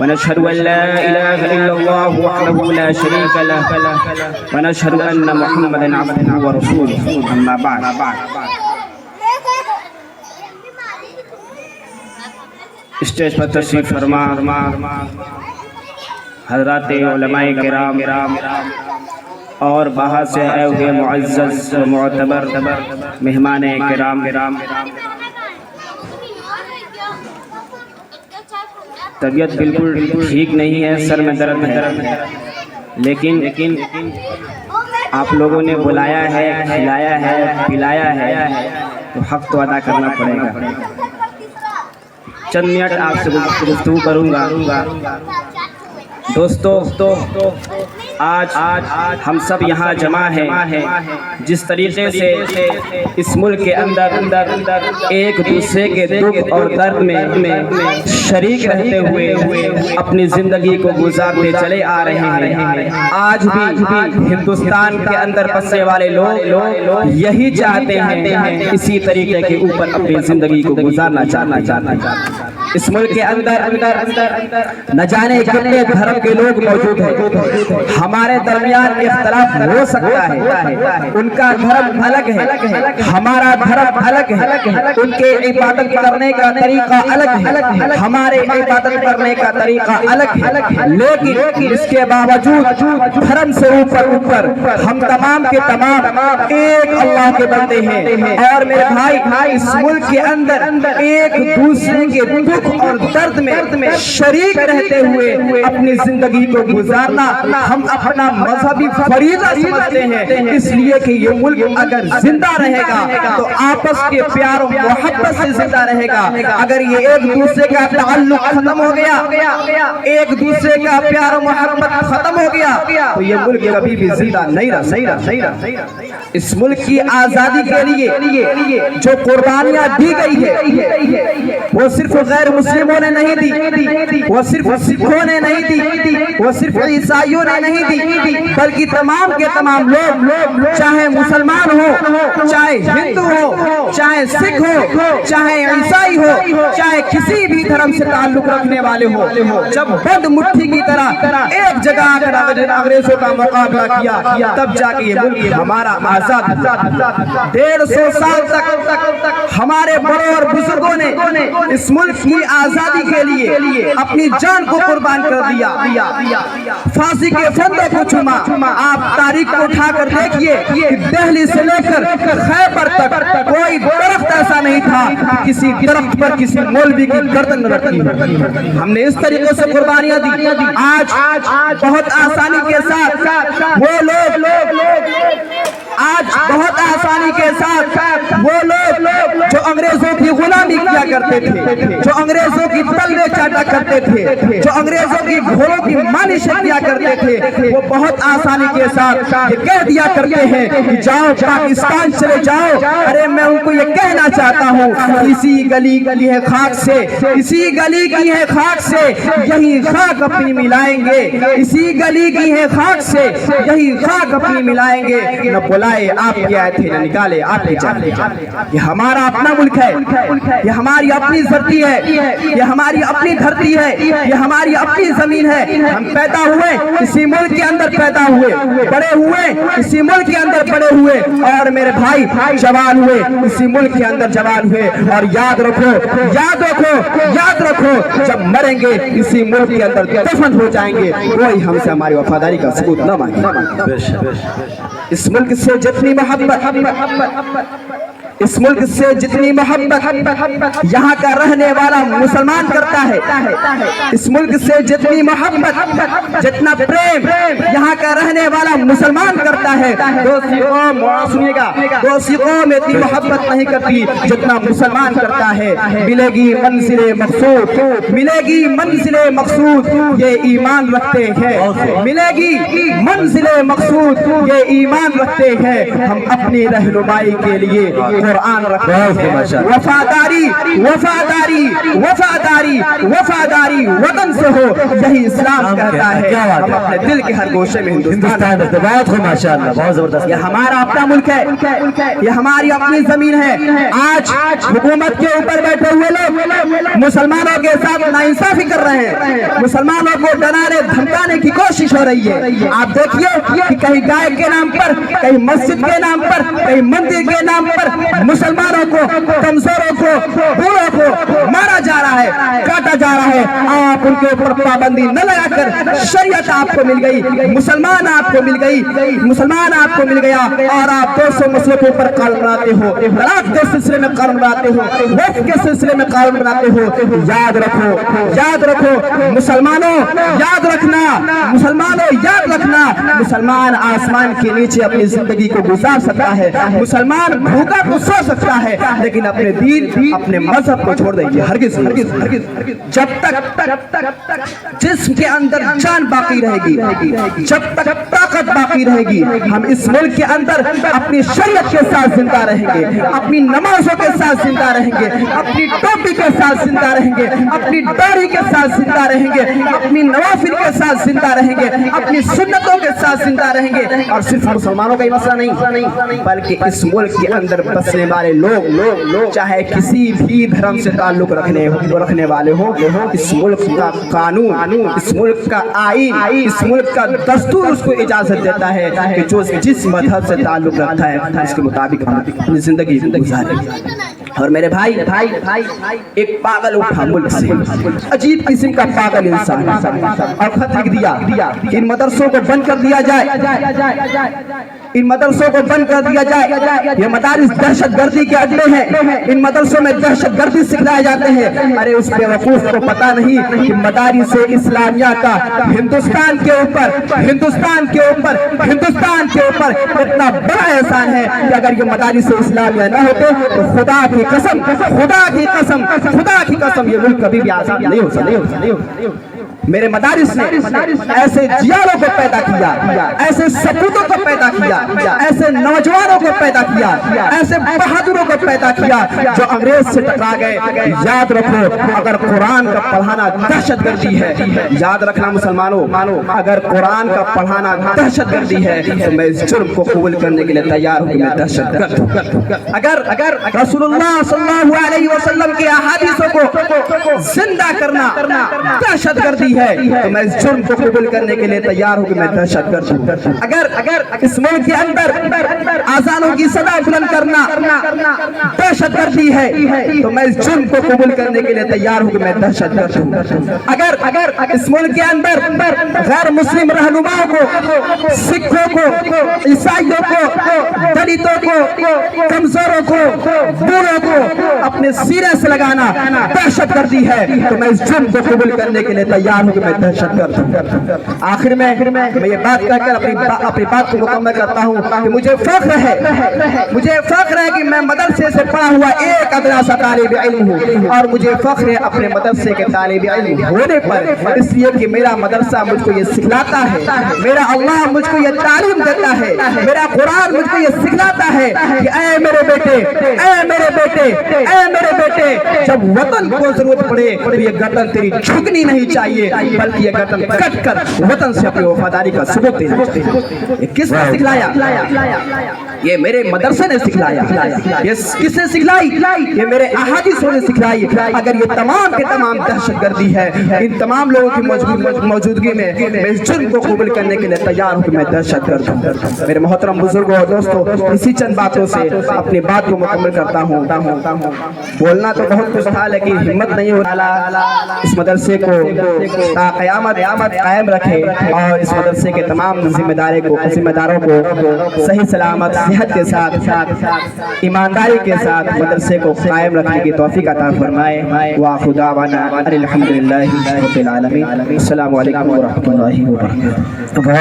ونشهد أن لا إله إلا الله وحده لا شريك له ونشهد أن محمدا عبده ورسوله أما بعد اسٹیج پر تشریف فرما حضرات علماء کرام اور باہر سے آئے ہوئے معزز و معتبر مہمان کرام، طبیعت بالکل ٹھیک نہیں ہے، سر میں درد ہے، لیکن آپ لوگوں نے بلایا ہے، کھلایا ہے، پلایا ہے تو حق تو ادا کرنا پڑے گا۔ چند منٹ آپ سے گفتگو کروں گا۔ دوستو، آج ہم سب یہاں جمع ہیں، جس طریقے سے اس ملک کے اندر ایک دوسرے کے دکھ اور درد میں شریک رہتے ہوئے اپنی زندگی کو گزارتے چلے آ رہے ہیں، آج بھی ہندوستان کے اندر بسنے والے لوگ یہی چاہتے ہیں، اسی طریقے کے اوپر اپنی زندگی کو گزارنا چاہتے ہیں۔ اس ملک کے اندر نہ جانے کتنے دھرم کے لوگ موجود ہیں، ہمارے درمیان اختلاف ہو سکتا ہے، ان کا دھرم الگ ہے، ہمارا دھرم الگ ہے، ان کے عبادت کرنے کا طریقہ الگ ہے، ہمارے عبادت کرنے کا طریقہ الگ ہے، لیکن اس کے باوجود دھرم سے اوپر ہم تمام کے تمام ایک اللہ کے بندے ہیں۔ اور میرے بھائی، اس ملک کے اندر ایک دوسرے کے دکھ اور درد میں شریک رہتے ہوئے اپنی زندگی کو گزارنا ہم اپنا مذہبی فریضہ سمجھتے ہیں، اس لیے کہ یہ ملک اگر زندہ رہے گا تو آپس کے پیار و محبت سے زندہ رہے گا۔ اگر یہ ایک دوسرے کا تعلق ختم ہو گیا، ایک دوسرے کا پیار و محبت ختم ہو گیا تو یہ ملک کبھی بھی زندہ نہیں رہا۔ اس ملک کی آزادی کے لیے جو قربانیاں دی گئی ہے وہ صرف غیر مسلموں نے نہیں دی، وہ صرف سکھوں نے نہیں دی، وہ صرف عیسائیوں نے نہیں دی، بلکہ تمام کے تمام لوگ، چاہے مسلمان ہو، چاہے ہندو ہو، چاہے سکھ ہو، چاہے عیسائی ہو، چاہے کسی بھی دھرم سے تعلق رکھنے والے ہو، جب بند مٹھی کی طرح ایک جگہ آ کر انگریزوں کا مقابلہ کیا تب جا کے یہ ملک ہمارا آزاد ہوا۔ 150 سال تک ہمارے بڑوں اور بزرگوں نے اس ملک کی آزادی کے لیے اپنی جان کو قربان کر دیا، پھانسی کے پھندوں کو چوما۔ آپ تاریخ کو اٹھا کر دیکھیے کہ دہلی سے لے کر خیبر تک کوئی درخت ایسا نہیں تھا کسی درخت پر کسی مولوی کی گردن رکھی۔ ہم نے اس طریقے سے قربانیاں دی۔ آج بہت آسانی کے ساتھ وہ لوگ جو انگریزوں کی غلامی کیا کرتے تھے، جو انگریزوں کی تلوے چاٹا کرتے تھے، جو انگریزوں کی گھوڑوں کی مالش کیا کرتے تھے، وہ بہت آسانی کے ساتھ یہ کہہ دیا کرتے ہیں کہ جاؤ پاکستان چلے جاؤ۔ ارے میں ان کو یہ کہنا چاہتا ہوں، اسی گلی کی ہے خاک سے، اسی گلی کی ہے خاک سے یہی خاک اپنی ملائیں گے، اسی گلی کی ہے خاک سے یہی خاک اپنی ملائیں گے۔ نہ بلائے آپ کے آئے تھے، نہ نکالے آپ کے جانے، یہ ہمارا اپنا ملک ہے، یہ ہماری اپنی دھرتی ہے، یہ ہماری اپنی دھرتی ہے، یہ ہماری اپنی زمین ہے. ہم پیدا ہوئے اسی ملک کے اندر پیدا ہوئے، بڑے ہوئے اسی ملک کے اندر بڑے ہوئے، اور میرے بھائی جوان ہوئے اسی ملک کے اندر جوان ہوئے. اور یاد رکھو یاد رکھو یاد رکھو، جب مریں گے اسی ملک کے اندر دفن ہو جائیں گے. کوئی ہم سے ہماری وفاداری کا ثبوت نہ مانگے. اس ملک سے جتنی محبت، اس ملک سے جتنی محبت یہاں کا رہنے والا مسلمان کرتا ہے، اس ملک سے جتنی محبت، جتنا پریم یہاں کا رہنے والا مسلمان کرتا ہے، دوسری قوم سنیے گا، دوسری قوم اتنی محبت نہیں کرتی جتنا مسلمان کرتا ہے. ملے گی منزل مقصود، ملے گی منزل مقصود یہ ایمان رکھتے ہیں، ملے گی منزل مقصود یہ ایمان رکھتے ہیں. ہم اپنی رہنمائی کے لیے قرآن رکھتے ہیں. وفاداری وفاداری وفاداری وفاداری وطن سے ہو، یہی اسلام کہتا ہے. ہم اپنے دل کے ہر گوشے میں ہندوستان ہے. ماشاءاللہ بہت زبردست. یہ ہمارا اپنا ملک ہے، یہ ہماری اپنی زمین ہے. آج حکومت کے اوپر بیٹھے ہوئے لوگ مسلمانوں کے ساتھ ناانصافی کر رہے ہیں، مسلمانوں کو ڈرانے دھمکانے کی کوشش ہو رہی ہے. آپ دیکھیے کہ کہیں گائے کے نام پر، کہیں مسجد کے نام پر، کہیں مندر کے نام پر مسلمانوں کو، کمزوروں کو، بوڑھوں کو مارا جا رہا ہے، کاٹا جا رہا ہے. آپ ان کے اوپر پابندی نہ لگا کر شریعت آپ کو مل گئی، مسلمان آپ کو مل گئی، مسلمان آپ کو مل گیا، اور آپ 200 مسئلوں کے اوپر قانون بناتے ہو، طلاق کے سلسلے میں قانون بناتے ہو، وقف کے سلسلے میں قانون بناتے ہو. یاد رکھو یاد رکھو مسلمانوں، یاد رکھنا مسلمانوں، یاد رکھنا مسلمان آسمان کے نیچے اپنی زندگی کو گزار سکتا ہے، مسلمان بھوکا کو سو سکتا ہے، لیکن اپنے دین اپنے مذہب کو چھوڑ دیں گے ہرگز ہرگز ہرگز. جب تک جسم کے اندر جان باقی رہے گی، جب تک طاقت باقی رہے گی، ہم اس ملک کے اندر اپنی شریعت کے ساتھ زندہ رہیں گے، اپنی نمازوں کے ساتھ زندہ رہیں گے، اپنی ٹوپی کے ساتھ زندہ رہیں گے، اپنی داڑھی کے ساتھ زندہ رہیں گے، اپنی نوافل کے ساتھ زندہ رہیں گے، اپنی سنتوں کے ساتھ زندہ رہیں گے. اور صرف مسلمانوں کا ہی مسئلہ نہیں، بلکہ اس ملک کے اندر بسنے والے لوگ چاہے کسی بھی دھرم سے تعلق رکھنے والے ہوں، اس ملک کا قانون، اس ملک کا آئین، اس ملک کا دستور اس کو اجازت دیتا ہے کہ جو جس مذہب سے تعلق رکھتا ہے اس کے مطابق اپنی زندگی گزارے. اور میرے بھائی ایک پاگل اٹھا ملک سے، عجیب قسم کا پاگل انسان، اور خط لکھ دیا ان مدرسوں کو بند کر دیا جائے، ان مدرسوں کو بند کر دیا جائے. یہ مدارس دہشت گردی کے اڈے ہیں، ان مدرسوں میں دہشت گردی سکھلائے جاتے ہیں. ارے اس بے وقوف کو پتہ نہیں کہ مدارس اسلامیہ کا ہندوستان کے اوپر اتنا بڑا احسان ہے کہ اگر یہ مدارس اسلامیہ نہ ہوتے تو خدا کی قسم یہ ملک کبھی بھی آزاد نہیں ہو سکتا. میرے مدارس نے ایسے جیالوں کو پیدا کیا، ایسے سپوتوں کو پیدا کیا، ایسے نوجوانوں کو پیدا کیا، ایسے بہادروں کو پیدا کیا جو انگریز سے ٹکرا گئے. یاد رکھو اگر قرآن کا پڑھانا دہشت گردی ہے، یاد رکھنا مسلمانوں، اگر قرآن کا پڑھانا دہشت گردی ہے تو میں اس جرم کو قبول کرنے کے لیے تیار ہوں. میں دہشت گرد ہوں. اگر رسول اللہ صلی اللہ علیہ وسلم کی احادیثوں کو زندہ کرنا دہشت گردی ہے تو میں اس جرم کو قبول کرنے کے لیے تیار ہوں کہ میں دہشت گرد ہوں. اگر اس ملک کے اندر آذانوں کی صدا بلند کرنا دہشت گردی ہے تو میں اس جرم کو قبول کرنے کے لیے تیار ہوں کہ میں دہشت گرد ہوں. اگر اس ملک کے اندر غیر مسلم رہنماؤں کو، سکھوں کو، عیسائیوں کو، دلتوں کو، کمزوروں کو، بوڑھوں کو اپنے سینے سے لگانا دہشت گردی ہے تو میں اس جرم کو قبول کرنے کے لیے تیار ہوں کہ میں دہشت گرد ہوں. آخر میں یہ بات کہہ کر اپنی بات کو مکمل کرتا ہوں کہ مجھے فخر ہے کہ میں مدرسے سے پڑھا ہوا ایک ادنا سا طالب علم ہوں، اور مجھے فخر ہے اپنے مدرسے کے طالب علم ہونے پر، اس لیے کہ میرا مدرسہ مجھ کو یہ سکھلاتا ہے، میرا اللہ مجھ کو یہ تعلیم دیتا ہے، میرا قرآن مجھ کو یہ سکھلاتا ہے کہ اے میرے بیٹے جب وطن کو ضرورت پڑے تو یہ گردن تیری جھکنی نہیں چاہیے، بلکہ یہ گردن کٹ کر وطن سے اپنی وفاداری کا ثبوت دینا چاہیے. کس نے سکھلایا؟ یہ میرے مدرسے نے سکھلایا. یہ کس نے سکھلائی؟ یہ میرے احادیثوں نے سکھلائی. اگر یہ تمام کے تمام دہشت گردی ہے، ان تمام لوگوں کی موجودگی میں میں اس جرم کو قبول کرنے کے لیے تیار ہوں کہ میں دہشت گرد ہوں. میرے محترم بزرگوں اور دوستوں، اسی چند باتوں سے اپنی بات کو مکمل کرتا ہوں. بولنا تو بہت کچھ تھا لیکن ہمت نہیں ہو رہا. اس مدرسے کو تا قیامت قائم رکھے اور اس مدرسے کے تمام ذمہ داروں کو صحیح سلامت صحت کے ساتھ ایمانداری کے ساتھ مدرسے کو قائم رکھنے کی توفیق عطا فرمائے. وآخر دعوانا الحمدللہ رب العالمین. السلام علیکم ورحمۃ اللہ وبرکاتہ.